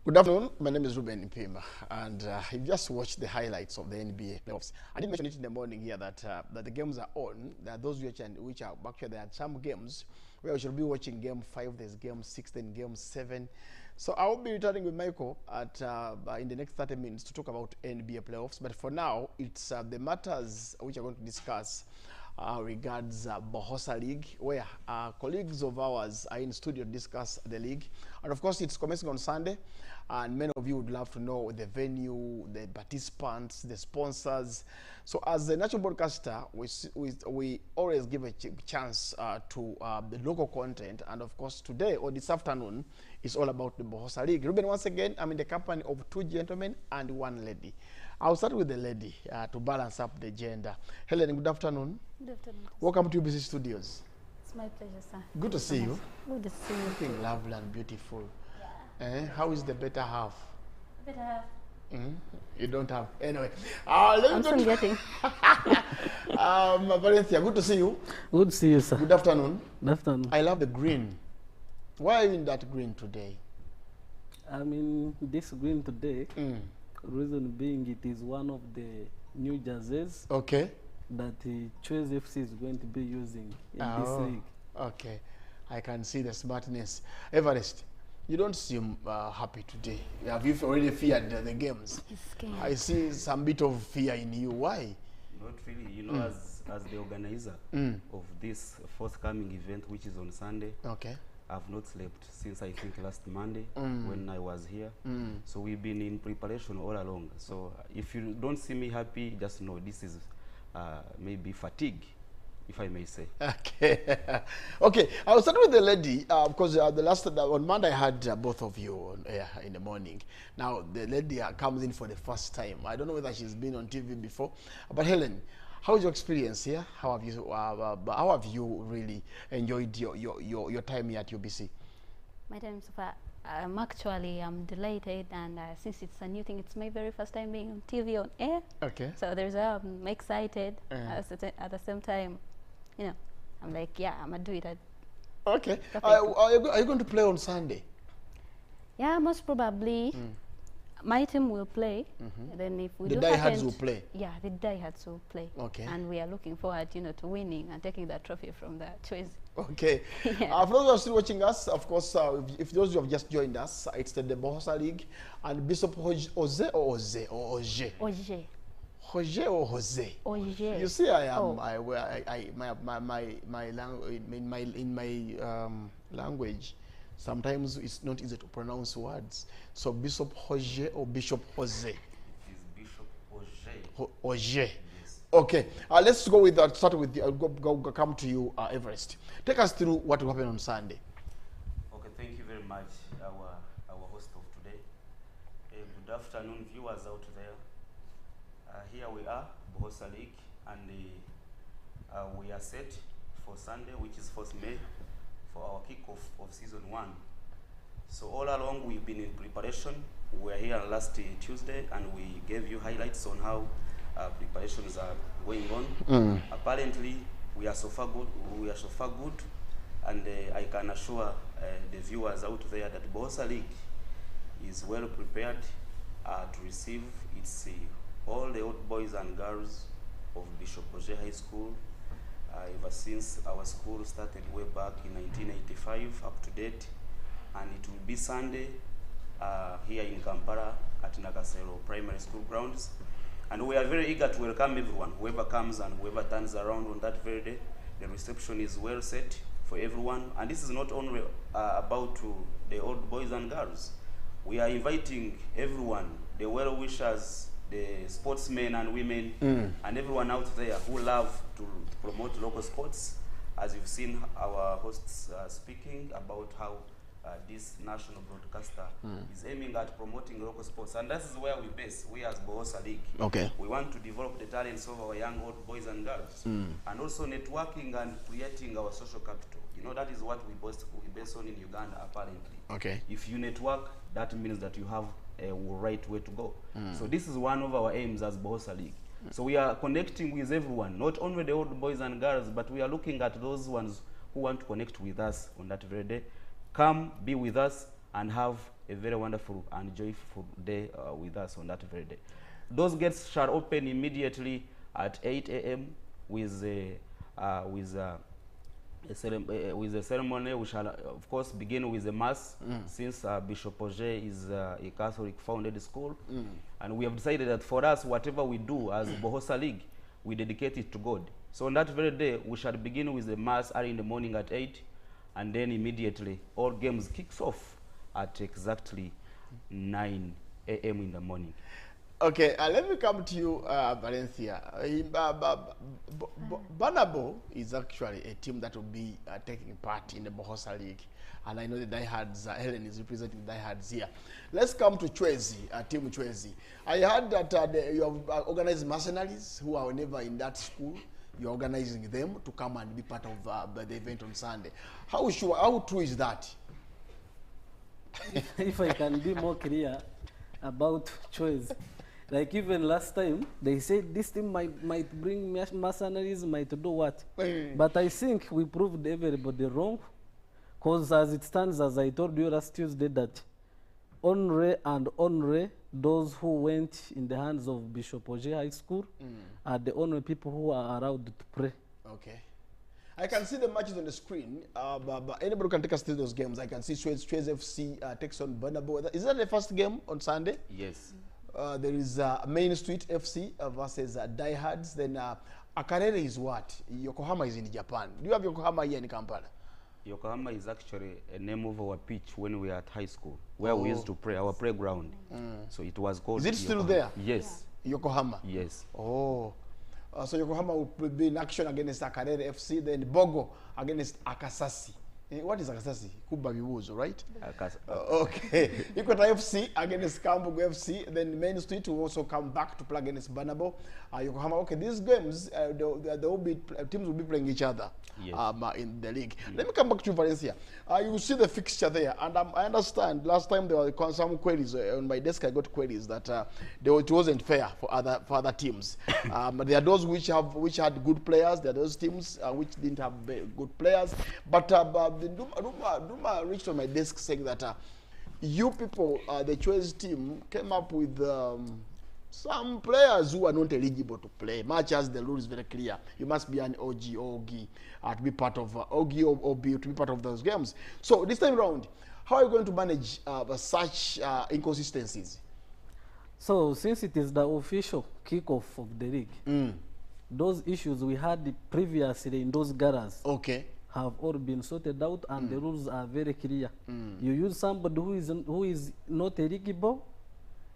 Good afternoon. My name is Ruben Mpima, and you just watched the highlights of the NBA playoffs. I did mention it in the morning here that that the games are on. There are those which are actually there are some games where we should be watching Game 5. There's Game 6, then Game 7. So I will be returning with Michael at in the next 30 minutes to talk about NBA playoffs. But for now, it's the matters which I'm going to discuss. Regards Bohosa League, where colleagues of ours are in studio to discuss the league. And of course, it's commencing on Sunday. And many of you would love to know the venue, the participants, the sponsors. So as a national broadcaster, we always give a chance to the local content. And of course, today or this afternoon is all about the Bohosa League. Ruben, once again, I'm in the company of two gentlemen and one lady. I'll start with the lady to balance up the gender. Helen, good afternoon. Good afternoon. Welcome to UBC Studios. It's my pleasure, sir. Good to see you. Good to see you. Looking lovely and beautiful. Yeah. How is the better half? Better half. You don't have. Anyway. I'm still getting. Valencia, good to see you. Good to see you, sir. Good afternoon. Good afternoon. I love the green. Why are you in that green today? I'm in this green today. Reason being, it is one of the new jerseys Okay. that Choice FC is going to be using in this league. Okay. I can see the smartness. Everest, you don't seem happy today. Have you already feared the games? He's scared. I see some bit of fear in you. Why? Not really. You know, as the organizer of this forthcoming event, which is on Sunday, Okay. I've not slept since I think last Monday when I was here. So we've been in preparation all along. So if you don't see me happy, just know this is maybe fatigue, if I may say. Okay. Okay. I'll start with the lady because the last on Monday I had both of you on air in the morning. Now the lady comes in for the first time. I don't know whether she's been on TV before, but Helen, how is your experience here? How have you really enjoyed your time here at UBC? My time so far, I'm delighted, and since it's a new thing, it's my very first time being on TV on air. Okay. So I'm excited. At the same time, you know, I'm like, yeah, I'm gonna do it. Okay. Are you going to play on Sunday? Yeah, most probably. My team will play. And then if we The do diehards will play. Yeah, the diehards will play. Okay. And we are looking forward, to winning and taking that trophy from the Choice. Okay. Yeah. For those who are still watching us, of course, if those who have just joined us, it's the Bohosa League, and Bishop Oje or Oze or Oje. Oje. Oje or Jose. Oje. You see, I am my language in my language. Sometimes it's not easy to pronounce words. So Bishop Oje or Bishop Jose. It is Bishop Oje. Oje. Yes. Okay. Let's go with that. Start with come to you, Everest. Take us through what will happen on Sunday. Okay, thank you very much, our host of today. Good afternoon, viewers out there. Here we are, Bohosa League, and we are set for Sunday, which is 1st May, for our kickoff of season 1. So all along we've been in preparation. We were here last Tuesday, and we gave you highlights on how preparations are going on. Apparently, we are so far good. And I can assure the viewers out there that Bohosa League is well prepared to receive its all the old boys and girls of Bishop Oje High School ever since our school started way back in 1985 up to date. And it will be Sunday here in Kampala at Nakasero Primary School grounds. And we are very eager to welcome everyone, whoever comes and whoever turns around on that very day. The reception is well set for everyone. And this is not only about the old boys and girls. We are inviting everyone, the well-wishers, the sportsmen and women, and everyone out there who love to promote local sports. As you've seen our hosts speaking about how this national broadcaster is aiming at promoting local sports, and that is where we base. We as Bohosa League, Okay. we want to develop the talents of our young old boys and girls, and also networking and creating our social capital. That is what we base on in Uganda, apparently. Okay. If you network, that means that you have a right way to go. So this is one of our aims as Bohosa League. So we are connecting with everyone, not only the old boys and girls, but we are looking at those ones who want to connect with us on that very day. Come, be with us, and have a very wonderful and joyful day with us on that very day. Those gates shall open immediately at 8 a.m. with a ceremony. We shall, of course, begin with the mass, since Bishop Auger is a Catholic founded school, and we have decided that for us, whatever we do as Bohosa League, we dedicate it to God. So on that very day, we shall begin with the mass early in the morning at 8, and then immediately all games kicks off at exactly 9 a.m. in the morning. Okay, let me come to you, Valencia. Banabo is actually a team that will be taking part in the Bohosa League. And I know the Diehards, Helen is representing the Diehards here. Let's come to Chwezi, Team Chwezi. I heard that you have organized mercenaries who are never in that school. You're organizing them to come and be part of the event on Sunday. How true is that? If I can be more clear about choice, like even last time, they said this team might bring mercenaries, might do what. But I think we proved everybody wrong. Because as it stands, as I told you last Tuesday, that onre, those who went in the hands of Bishop Auger High School, are the only people who are allowed to pray. Okay. I can see the matches on the screen, but anybody can take us through those games. I can see Suez FC takes on Banabo. Is that the first game on Sunday? Yes. There is Main Street FC versus Diehards. Then Akarere is what? Yokohama is in Japan. Do you have Yokohama here in Kampala? Yokohama is actually a name of our pitch when we were at high school, where we used to play, our playground. So it was called. Is it still Yokohama. there? Yes. Yokohama? Yes. Oh. So Yokohama will be in action against Akarere FC, then Bogo against Akasasi. What is Akasasi? Kuba Bibuzo, right? Okay. Equator FC against Kambugu FC, then Main Street will also come back to play against Banabo. Yokohama. Okay, these games, teams will be playing each other. Yes. In the league. Let me come back to Valencia. You see the fixture there, and I understand last time there were some queries on my desk. I got queries that it wasn't fair for other teams. There are those which had good players. There are those teams which didn't have good players. But Duma reached on my desk saying that you people, the Choice team, came up with some players who are not eligible to play, much as the rule is very clear. You must be an OG or OG to be part of OG or OB to be part of those games. So this time around, how are you going to manage such inconsistencies? So since it is the official kickoff of the league, those issues we had previously in those galas have all been sorted out, and the rules are very clear. You use somebody who is not eligible,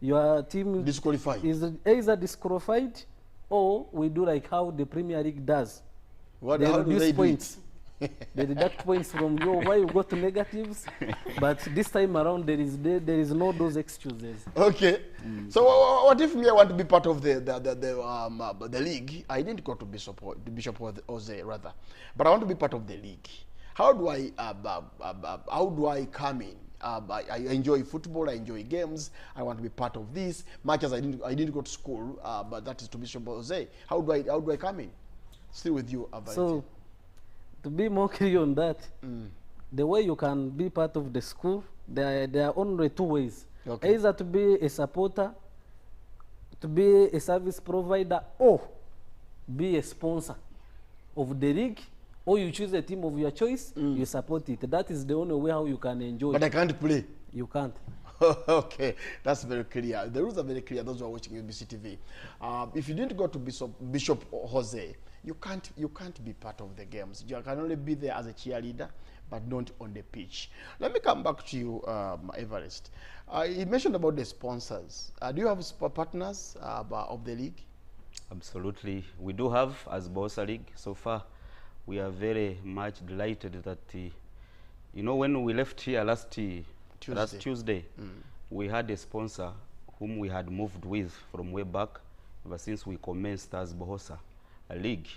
your team disqualified. Is either disqualified, or we do like how the Premier League does. How do they points. They deduct points from you why you got negatives, but this time around there is no those excuses. Okay. So what if me I want to be part of the league? I didn't go to Bishop Auger rather, but I want to be part of the league. How do I come in? I enjoy football, I enjoy games, I want to be part of this. Much as I didn't go to school, but that is to Bishop Auger. How do I come in? Still with you, So, to be more clear on that, the way you can be part of the school, there are only two ways. Okay. Either to be a supporter, to be a service provider, or be a sponsor of the league, or you choose a team of your choice, you support it. That is the only way how you can enjoy But I can't play. You can't. Okay, that's very clear. The rules are very clear. Those who are watching UBC TV, if you didn't go to Bishop Auger, you can't be part of the games. You can only be there as a cheerleader, but not on the pitch. Let me come back to you, Everest. You mentioned about the sponsors. Do you have partners of the league? Absolutely, we do have as Bohosa League. So far, we are very much delighted that when we left here last Tuesday, we had a sponsor whom we had moved with from way back ever since we commenced as Bohosa League,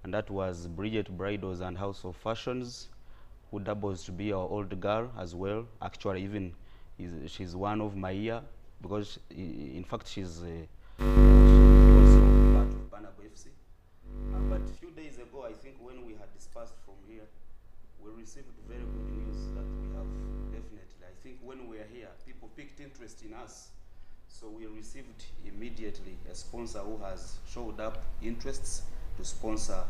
and that was Bridget Bridals and House of Fashions, who doubles to be our old girl as well. Actually, even she's one of my year, because in fact she's also part of Banabo FC. But a few days ago, I think when we had dispersed from here, we received very good news that we have definitely. I think when we are here, people picked interest in us. So we received immediately a sponsor who has showed up interests to sponsor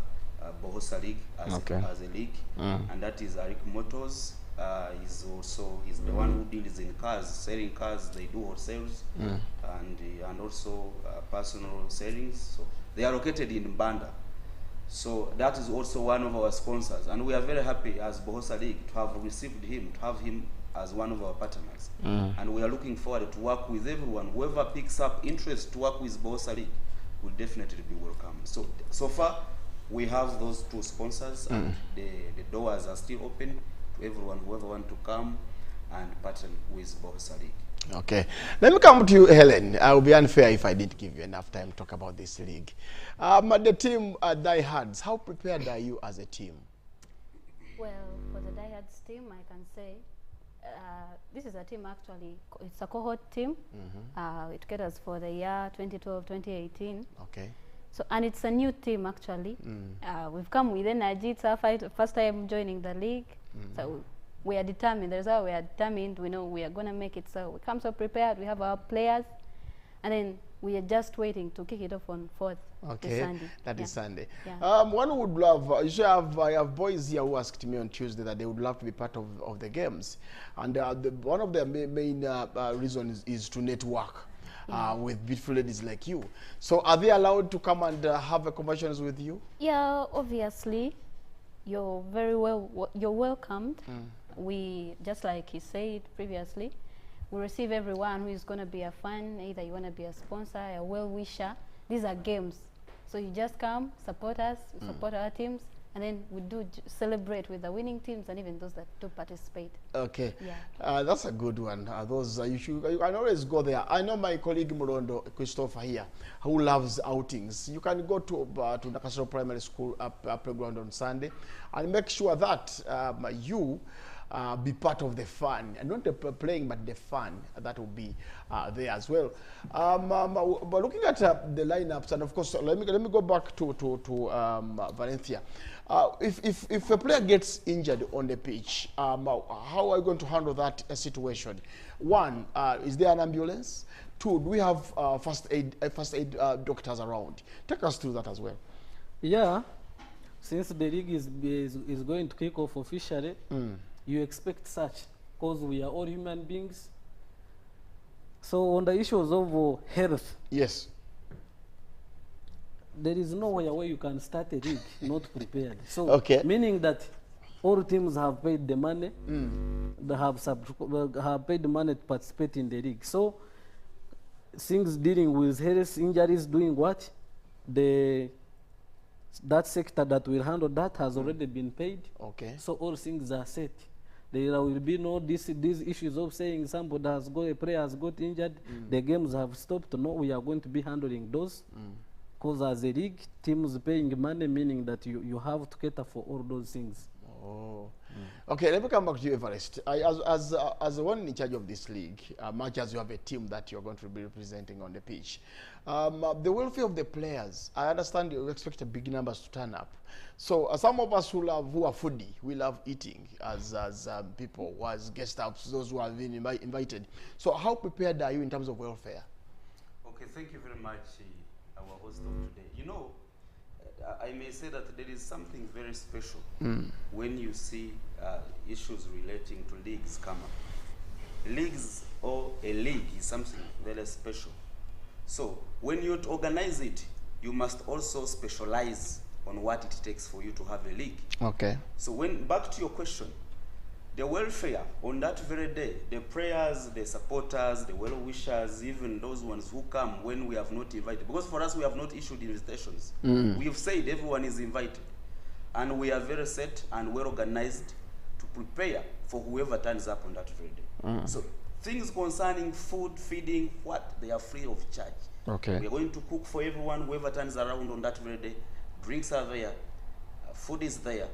Bohosa League as a league, and that is Arik Motors. He's the one who deals in cars, selling cars. They do wholesales and also personal sellings. So they are located in Banda. So that is also one of our sponsors, and we are very happy as Bohosa League to have received him, to have him as one of our partners. And we are looking forward to work with everyone. Whoever picks up interest to work with Bohosa League will definitely be welcome. So far, we have those two sponsors, and the doors are still open to everyone, whoever want to come and partner with Bohosa League. Okay, let me come to you, Helen. I will be unfair if I didn't give you enough time to talk about this league. The team Diehards, how prepared are you as a team? Well, for the Diehards team, I can say this is a team actually, it's a cohort team. It caters for the year 2012-2018. Okay. So, and it's a new team actually. We've come with energy. It's our first time joining the league. So we are determined. That's how we are determined. We know we are going to make it. So we come so prepared. We have our players. And then we are just waiting to kick it off on 4th. Okay, Sunday. that is Sunday. Yeah. One would love, I have boys here who asked me on Tuesday that they would love to be part of the games. And one of their main reasons is to network with beautiful ladies like you. So are they allowed to come and have conversations with you? Yeah, obviously. You're very you're welcomed. We, just like he said previously, we receive everyone who is going to be a fan. Either you want to be a sponsor, a well-wisher. These are games. So you just come, support us, support our teams, and then we do celebrate with the winning teams and even those that do participate. Okay. Yeah. That's a good one. You can always go there. I know my colleague Murondo, Christopher here, who loves outings. You can go to Nakasero Primary School playground on Sunday and make sure that you be part of the fun, and not the playing, but the fun that will be there as well. But looking at the lineups, and of course, let me go back to Valencia. If a player gets injured on the pitch, how are you going to handle that situation? One, is there an ambulance? Two, do we have first aid doctors around? Take us through that as well. Yeah, since the league is going to kick off officially, you expect such, because we are all human beings. So on the issues of health, yes, there is nowhere where you can start a league not prepared. So meaning that all teams have paid the money, they have paid the money to participate in the league. So things dealing with health injuries, doing what? That sector that will handle that has already been paid. Okay. So all things are set. There will be no these issues of saying somebody has got, a player has got injured, the games have stopped. No, we are going to be handling those. Because as a league, teams paying money, meaning that you have to cater for all those things. Oh. Okay, let me come back to you, Everest. As the one in charge of this league, much as you have a team that you're going to be representing on the pitch, the welfare of the players, I understand you expect big numbers to turn up. So some of us who are foodie, we love eating as people, as guest house, those who have been invited. So how prepared are you in terms of welfare? Okay, thank you very much, our host of today. You know, I may say that there is something very special when you see issues relating to leagues come up. Leagues or a league is something very special. So when you organize it, you must also specialize on what it takes for you to have a league. Okay. So back to your question, the welfare on that very day, the prayers, the supporters, the well-wishers, even those ones who come when we have not invited, because for us we have not issued invitations. We have said everyone is invited, and we are very set and well organized to prepare for whoever turns up on that very day. So things concerning food, feeding, they are free of charge. Okay. We are going to cook for everyone, whoever turns around on that very day. Drinks are there, food is there.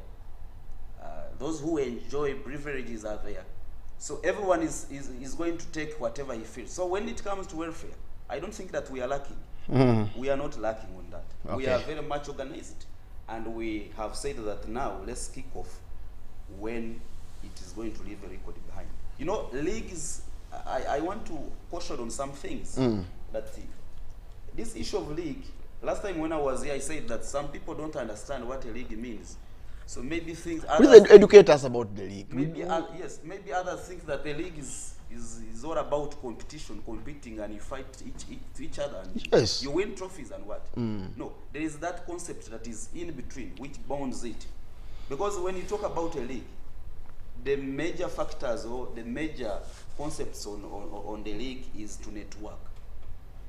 Those who enjoy beverages are there. So everyone is going to take whatever he feels. So when it comes to welfare, I don't think that we are lacking. We are not lacking on that. We are very much organized. And we have said that now, let's kick off when it is going to leave a record behind. You know, leagues, I want to caution on some things. That this issue of league, last time when I was here, I said that some people don't understand what a league means. So maybe things... Please educate us about the league. Maybe, yes, maybe others think that the league is all about competition, competing, and you fight each other, and yes, you win trophies and what. No, there is that concept that is in between, which bounds it. Because when you talk about a league, the major factors or the major concepts on the league is to network.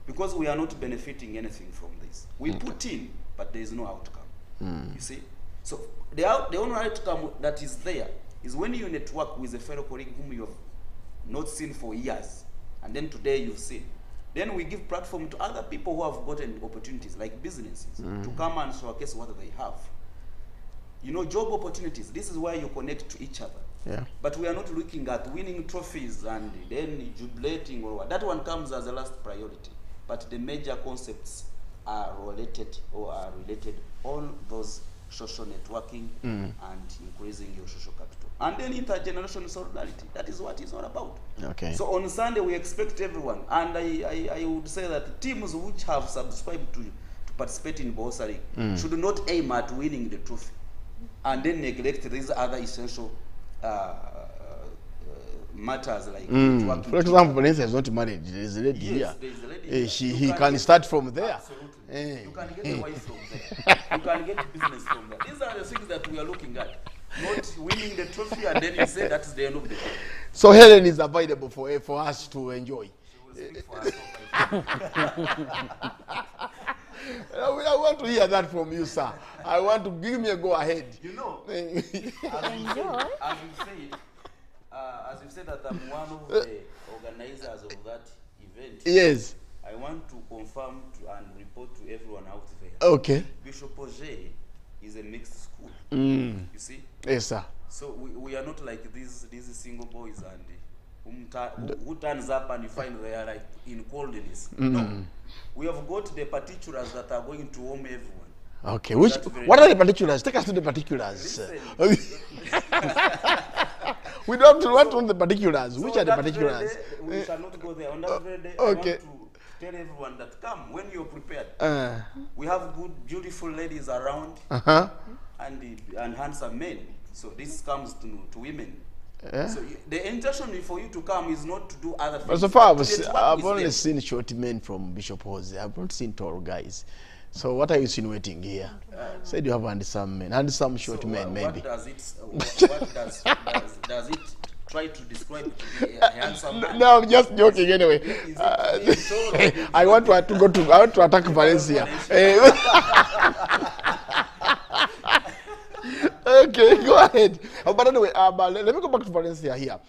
Because we are not benefiting anything from this. We put in, but there is no outcome. You see? So the only outcome that is there is when you network with a fellow colleague whom you have not seen for years, and then today you've seen. Then we give platform to other people who have gotten opportunities, like businesses, to come and showcase what they have. You know, job opportunities, this is where you connect to each other. Yeah. But we are not looking at winning trophies and then jubilating or what. That one comes as a last priority. But the major concepts are related on those social networking and increasing your social capital. And then intergenerational solidarity. That is what it's all about. Okay. So on Sunday we expect everyone. And I would say that teams which have subscribed to participate in Bohosa League should not aim at winning the trophy and then neglect these other essential matters like for example, Vanessa is not married. There is a lady here. There is a lady here. He can start from there. Absolutely. You can get a wife from there. You can get business from there. These are the things that we are looking at. Not winning the trophy and then you say that's the end of the day. So Helen is available for us to enjoy. She will speak for herself. I want to hear that from you, sir. I want to give me a go ahead. You know, as you said that I'm one of the organizers of that event. Yes. I want to confirm and report to everyone out there. Okay. Bishop Auger is a mixed school. You see? Yes, sir. So we are not like these single boys and who turns up and you find they are like in coldness. No. We have got the particulars that are going to warm everyone. Okay. What are the particulars? Take us to the particulars. We don't want the particulars. So which are the particulars? We shall not go there. On that very day, I want to tell everyone that come when you're prepared. We have good, beautiful ladies around and handsome men. So this comes to women. So the intention for you to come is not to do other things. So far, I've only seen short men from Bishop Jose. I've not seen tall guys. So what are you insinuating here? Said you have handsome men, handsome short men, maybe. What does it try to describe to be a handsome man? No, I'm just joking anyway. I want to attack Valencia. Okay, go ahead. But anyway, let me go back to Valencia here.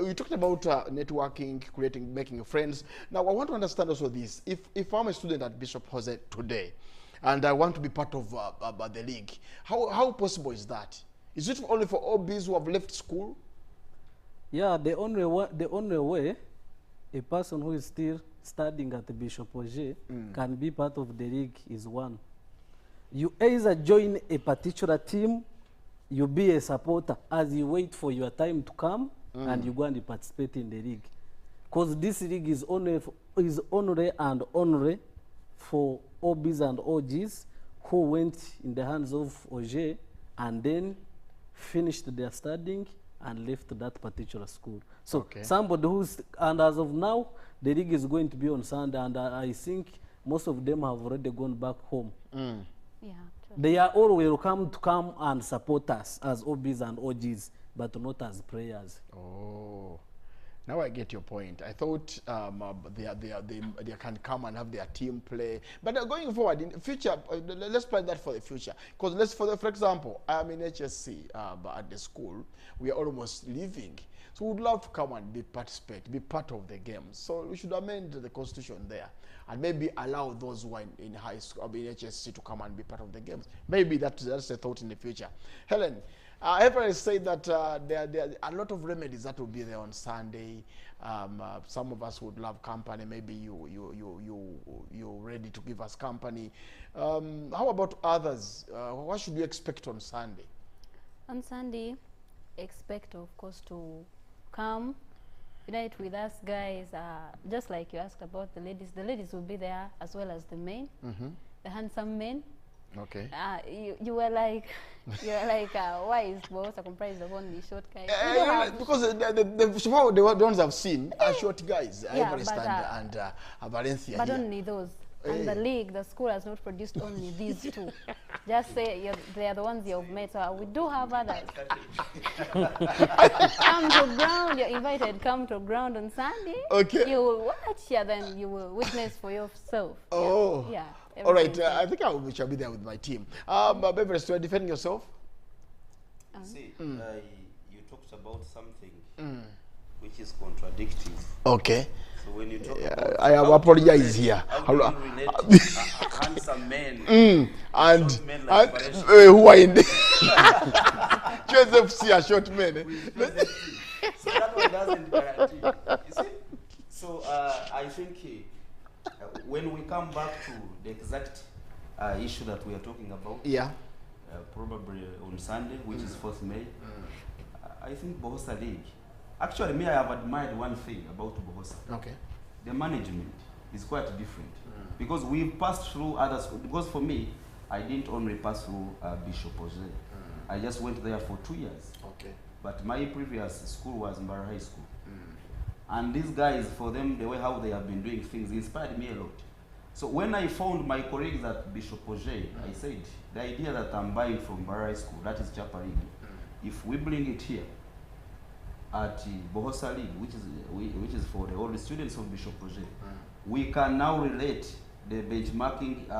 We talked about networking, making friends. Now, I want to understand also this. If I'm a student at Bishop Jose today, and I want to be part of the league, how possible is that? Is it only for OBs who have left school? Yeah, the only way a person who is still studying at the Bishop Auger can be part of the league is one. You either join a particular team, you be a supporter as you wait for your time to come and you go and participate in the league. Because this league is only for OBs and OGs who went in the hands of Auger and then finished their studying and left that particular school. So somebody who's, and as of now, the league is going to be on Sunday, and I think most of them have already gone back home. Yeah, they are all welcome to come and support us as OBs and OGs, but not as players. Oh, now I get your point. I thought they can come and have their team play. But going forward in the future, let's plan that for the future. Because for example, I am in HSC at the school. We are almost leaving. So we would love to come and be part of the game. So we should amend the constitution there and maybe allow those who are in high school, in HSC, to come and be part of the games. Maybe that's a thought in the future. Helen, everyone is saying that there are a lot of remedies that will be there on Sunday. Some of us would love company. Maybe you're ready to give us company. How about others? What should we expect on Sunday? On Sunday, expect, of course, to come unite with us guys. Just like you asked about the ladies will be there as well as the men, the handsome men. Okay. You were like, why is Bohosa comprised of only short guys? We don't have Because so far the ones I've seen are short guys, Yeah, Everest but, and Valencia but here. only those. And the league, the school has not produced only these two. Just say they are the ones you've met. So we do have others. Come to ground. You're invited. Come to ground on Sunday. Okay. You will watch, then you will witness for yourself. Oh. Yeah. All right. everything. I think shall be there with my team. Everest, you are defending yourself? See, you talked about something which is contradictory. Okay. So when you talk about I apologize here. how do you relate a handsome man And short men like Paresh? who are in the Joseph C. a short man. So that one doesn't guarantee. You see? So I think when we come back to the exact issue that we are talking about, Yeah. probably on Sunday, which is 4th May, I think Bohosa League. Actually, me, I have admired one thing about Bohosa. Okay. The management is quite different. Because we've passed through other schools. Because for me, I didn't only pass through Bishop Jose. I just went there for 2 years. Okay. But my previous school was Mbara High School. And these guys, for them, the way how they have been doing things inspired me a lot. So when I found my colleagues at Bishop Jose, I said, the idea that I'm buying from Mbara High School, that is Chapa League, if we bring it here, at Bohosa League, which is for the old students of Bishop Jose, we can now relate the benchmarking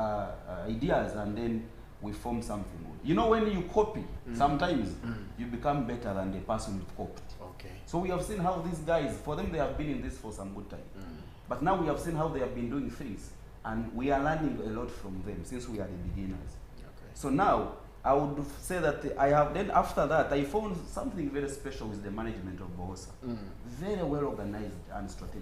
ideas, and then we form something. You know, when you copy, sometimes you become better than the person you copied. Okay. So we have seen how these guys, for them, they have been in this for some good time. But now we have seen how they have been doing things, and we are learning a lot from them since we are the beginners. Okay. So now, I would say that I have, then after that, I found something very special with the management of Bohosa. Very well organized and strategic.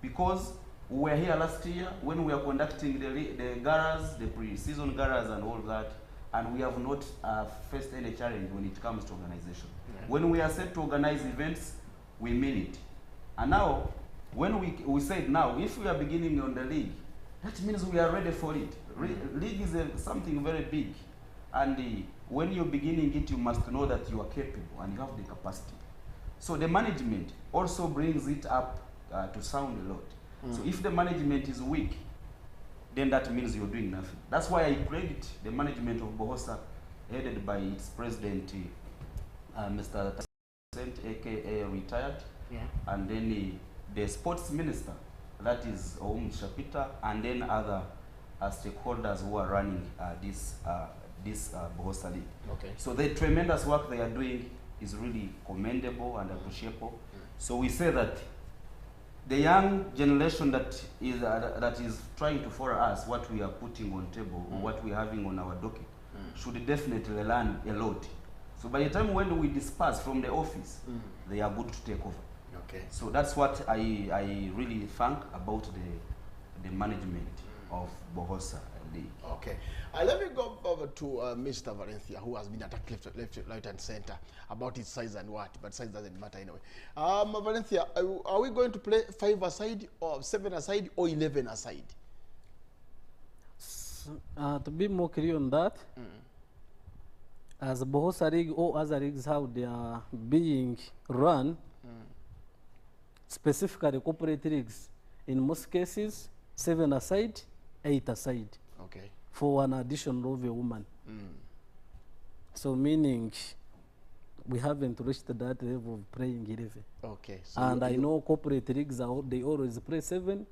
Because we were here last year when we were conducting the galas, the pre-season galas and all that, and we have not faced any challenge when it comes to organization. Yeah. When we are set to organize events, we mean it. And now, when we said now, if we are beginning on the league, that means we are ready for it. League is something very big. And when you're beginning it, you must know that you are capable and you have the capacity. So the management also brings it up to sound a lot. So if the management is weak, then that means you're doing nothing. That's why I credit the management of Bohosa, headed by its president, Mr. Tasent, aka retired, and then the sports minister, that is Shapita, and then other stakeholders who are running this Bohosa League. Okay. So the tremendous work they are doing is really commendable and appreciable. So we say that the young generation that is trying to follow us, what we are putting on table or what we are having on our docket, should definitely learn a lot. So by the time when we disperse from the office, they are good to take over. Okay. So that's what I really thank about the management of Bohosa League. Okay. Let me go over to Mr. Valencia, who has been attacked left, right, and center about his size and what, but size doesn't matter anyway. Valencia, are we going to play 5 aside, or 7 aside, or 11 aside? To be more clear on that, as Bohosa League or other leagues, how they are being run, specifically corporate leagues, in most cases, 7 aside, 8 aside. Okay. For an addition of a woman. So meaning we haven't reached that level of playing 11. Okay. So And I know corporate leagues, they always play 7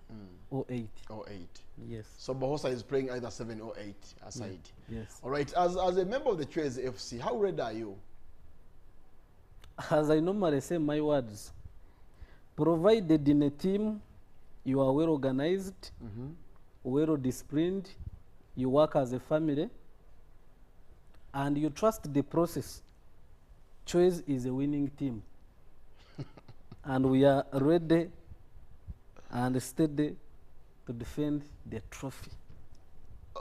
or 8. Or 8. Yes. So Bohosa is playing either 7 or 8 aside. Yes. All right. As a member of the Chase FC, how ready are you? As I normally say my words, provided in a team you are well organized, well disciplined, you work as a family, and you trust the process, Choice is a winning team. And we are ready and steady to defend the trophy.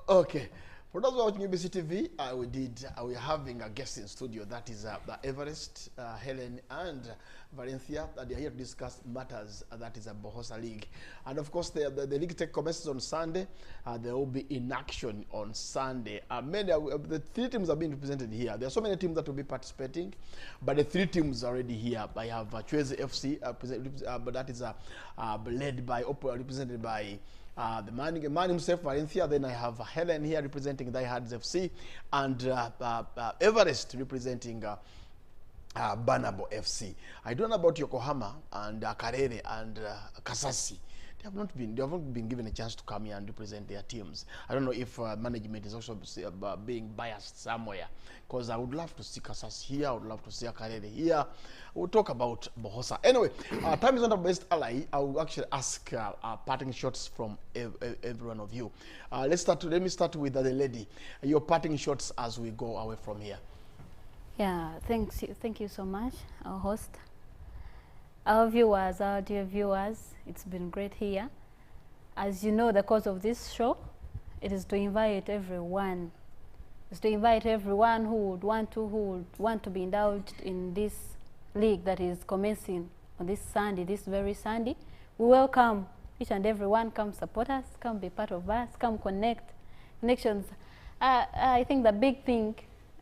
Okay. For those who are watching UBC TV, we are having a guest in studio. That is the Everest, Helen, and Valencia. They are here to discuss matters that is a Bohosa League. And of course, the league commences on Sunday. They will be in action on Sunday. The 3 teams are being represented here. There are so many teams that will be participating, but the 3 teams are already here. I have Chwezi FC, but that is led by, represented by the man himself, Valencia. Then I have Helen here representing Die Hards FC, and Everest representing Banabo FC. I don't know about Yokohama and Karere and Kasasi. They have not been given a chance to come here and represent their teams. I don't know if management is also being biased somewhere, because I would love to see Kasasi here. I would love to see Karere here. We'll talk about Bohosa. Anyway, time is not our best ally. I will actually ask parting shots from every one of you. Let me start with the lady. Your parting shots as we go away from here. Yeah, thank you so much, our host. Our viewers, our dear viewers, it's been great here. As you know, the cause of this show, it is to invite everyone. It's to invite everyone who would want to be indulged in this league that is commencing on this Sunday, this very Sunday. We welcome each and everyone. Come support us, come be part of us, come connect. Connections. I think the big thing,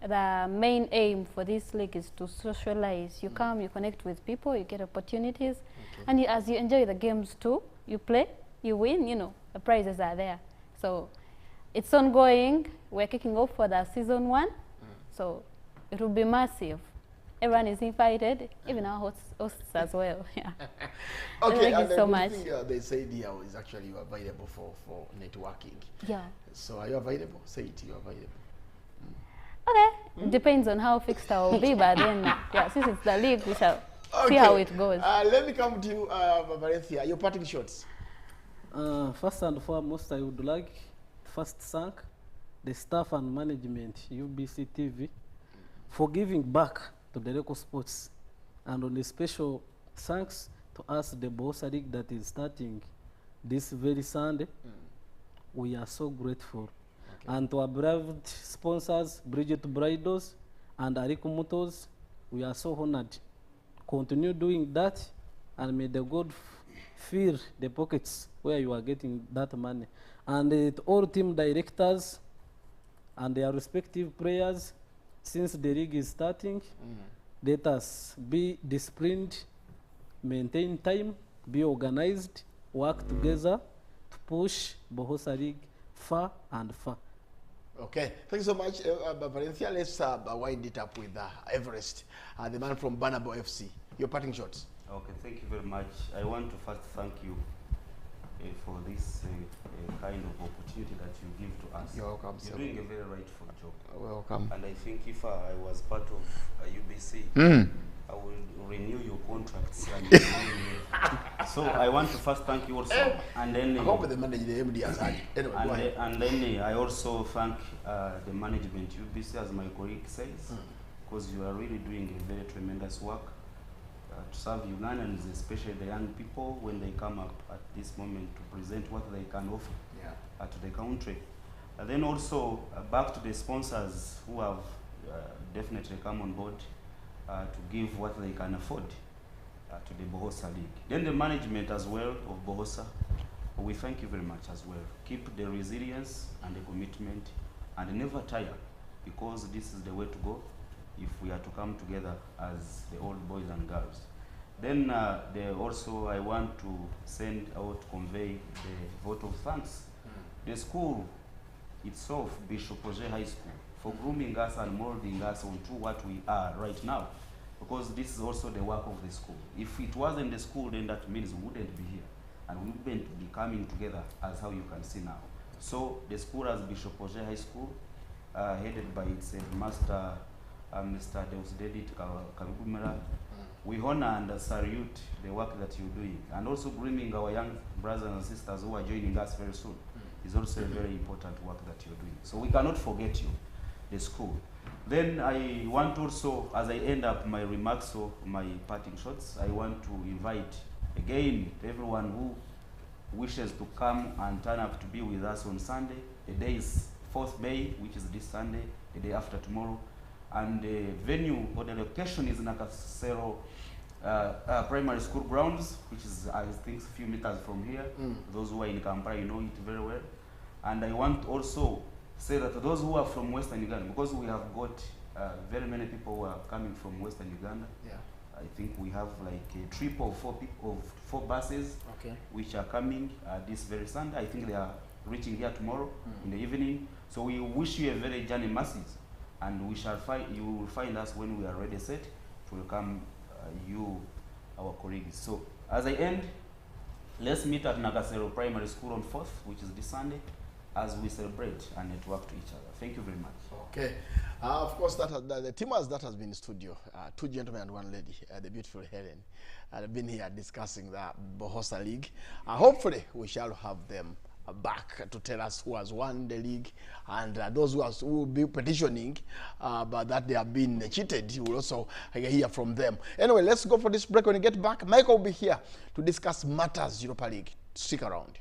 the main aim for this league is to socialize. You come, you connect with people, you get opportunities, and as you enjoy the games too, you play, you win, you know, the prizes are there. So it's ongoing. We're kicking off for the season 1, so it will be massive. Everyone is invited, even our hosts as well. Yeah. Okay, thank you so much. They said here is actually you are available for networking. Yeah. So are you available? Say it, you're available. Okay, it depends on how fixed I will be, but then, yeah, since it's the league, we shall see how it goes. Let me come to you, Valencia. Your parting shots. First and foremost, I would like first thank the staff and management, UBC TV, for giving back to the local sports. And on a special thanks to us, the Bohosa League that is starting this very Sunday. We are so grateful. And to our beloved sponsors, Bridget Bridals and Ariku Motors, we are so honored. Continue doing that, and may the God fill the pockets where you are getting that money. And to all team directors and their respective players, since the league is starting, let us be disciplined, maintain time, be organized, work together to push Bohosa League far and far. Okay, thank you so much, Valencia. Let's wind it up with Everest, the man from Banabo FC. Your parting shots. Okay, thank you very much. I want to first thank you for this kind of opportunity that you give to us. You're welcome, You're sir. doing a very rightful job. Welcome. And I think if I was part of UBC, I will renew your contracts. And so I want to first thank you also. And then I hope the manager, the MD has had it. Anyway, go ahead. And then I also thank the management UBC, as my colleague says, because you are really doing a very tremendous work to serve Ugandans, especially the young people, when they come up at this moment to present what they can offer to the country. And then also back to the sponsors who have definitely come on board to give what they can afford to the Bohosa League. Then the management as well of Bohosa, we thank you very much as well. Keep the resilience and the commitment and never tire, because this is the way to go if we are to come together as the old boys and girls. Then also I want to send out, convey the vote of thanks. The school itself, Bishop Roger High School, for grooming us and molding us onto what we are right now, because this is also the work of the school. If it wasn't the school, then that means we wouldn't be here, and we wouldn't be coming together as how you can see now. So the school as Bishop Roger High School, headed by its headmaster, Mr. Deusdedit Karugumera, we honor and salute the work that you're doing, and also grooming our young brothers and sisters who are joining us very soon is also a very important work that you're doing. So we cannot forget you, the school. Then I want also, as I end up my remarks or my parting shots, I want to invite again everyone who wishes to come and turn up to be with us on Sunday. The day is 4th May, which is this Sunday, the day after tomorrow. And the venue or the location is Nakasero Primary School grounds, which is, I think, a few meters from here. Those who are in Kampala, you know it very well. And I want to also say that those who are from Western Uganda, because we have got very many people who are coming from Western Uganda. Yeah. I think we have like a trip of 4 buses, Okay. which are coming this very Sunday. I think they are reaching here tomorrow in the evening. So we wish you a very journey masses, and we shall you will find us when we are ready set to welcome you, our colleagues. So as I end, let's meet at Nakasero Primary School on 4th, which is this Sunday, as we celebrate and network to each other. Thank you very much. Okay. Of course, the teamers that has been in studio, 2 gentlemen and 1 lady, the beautiful Helen, have been here discussing the Bohosa League. Hopefully, we shall have them back to tell us who has won the league, and those who will be petitioning but that they have been cheated. You will also hear from them. Anyway, let's go for this break. When we get back, Michael will be here to discuss matters Europa League. Stick around.